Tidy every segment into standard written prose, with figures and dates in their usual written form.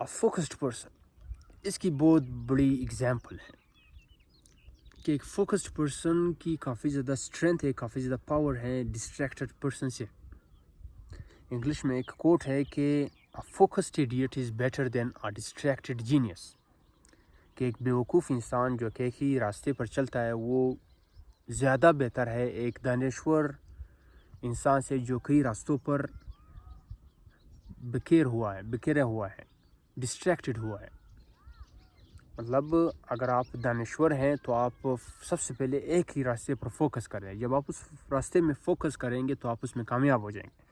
Focused person, اس کی بہت بڑی اگزامپل ہے کہ ایک فوکسڈ پرسن کی کافی زیادہ اسٹرینتھ ہے، کافی زیادہ پاور ہے ڈسٹریکٹڈ پرسن سے۔ انگلش میں ایک کوٹ ہے کہ focused idiot is better than a distracted genius, کہ ایک بیوقوف انسان جو کہ ایک ہی راستے پر چلتا ہے وہ زیادہ بہتر ہے ایک دانشور انسان سے جو کئی راستوں پر بکھیرا ہوا ہے، ڈسٹریکٹڈ ہوا ہے۔ مطلب اگر آپ دانشور ہیں تو آپ سب سے پہلے ایک ہی راستے پر فوکس کریں۔ جب آپ اس راستے میں فوکس کریں گے تو آپ اس میں کامیاب ہو جائیں گے۔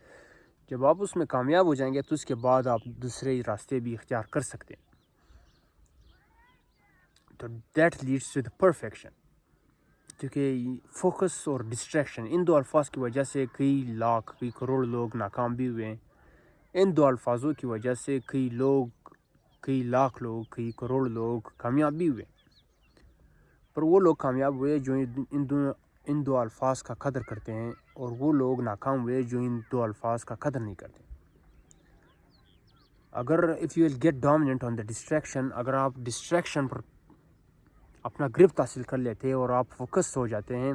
جب آپ اس میں کامیاب ہو جائیں گے تو اس کے بعد آپ دوسرے راستے بھی اختیار کر سکتے ہیں۔ تو that leads to the perfection, کیونکہ فوکس اور ڈسٹریکشن ان دو الفاظ کی وجہ سے کئی کروڑ لوگ ناکام بھی ہوئے ہیں۔ ان دو الفاظوں کی وجہ سے کئی لاکھ لوگ، کئی کروڑ لوگ کامیاب بھی ہوئے، پر وہ لوگ کامیاب ہوئے جو ان دو الفاظ کا قدر کرتے ہیں، اور وہ لوگ ناکام ہوئے جو ان دو الفاظ کا قدر نہیں کرتے۔ اگر if you will get dominant on the distraction، اگر آپ ڈسٹریکشن پر اپنا گرفت حاصل کر لیتے ہیں اور آپ فوکس ہو جاتے ہیں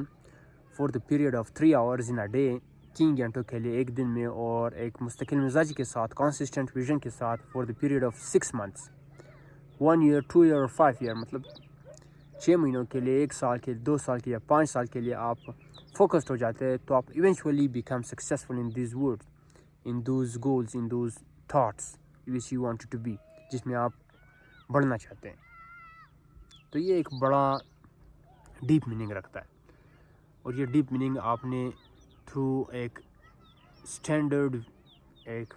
for the period of 3 hours in a day, 3 گھنٹوں کے لیے ایک دن میں، اور ایک مستقل مزاجی کے ساتھ، کانسسٹنٹ ویژن کے ساتھ for the period of 6 months، 1 year، 2 year اور 5 year، مطلب 6 مہینوں کے لیے، 1 سال کے لیے، 2 سال کے لیے، 5 سال کے لیے آپ فوکسڈ ہو جاتے ہیں، تو آپ eventually become successful in these word, in those goals, in those thoughts which you want to be, جس میں آپ بڑھنا چاہتے ہیں۔ تو یہ ایک بڑا ڈیپ میننگ رکھتا ہے، اور یہ ڈیپ میننگ آپ نے تھرو ایک اسٹینڈرڈ، ایک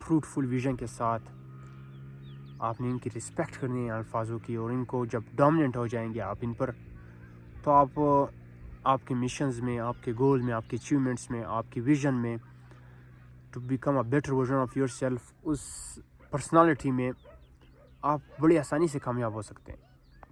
فروٹفل ویژن کے ساتھ آپ نے ان کی رسپیکٹ کرنی ہے الفاظوں کی، اور ان کو جب ڈومیننٹ ہو جائیں گے آپ ان پر، تو آپ کے مشنز میں، آپ کے گول میں، آپ کے اچیومنٹس میں، آپ کی ویژن میں، to become a better version of yourself, اس پرسنالٹی میں آپ بڑی آسانی سے کامیاب ہو سکتے ہیں۔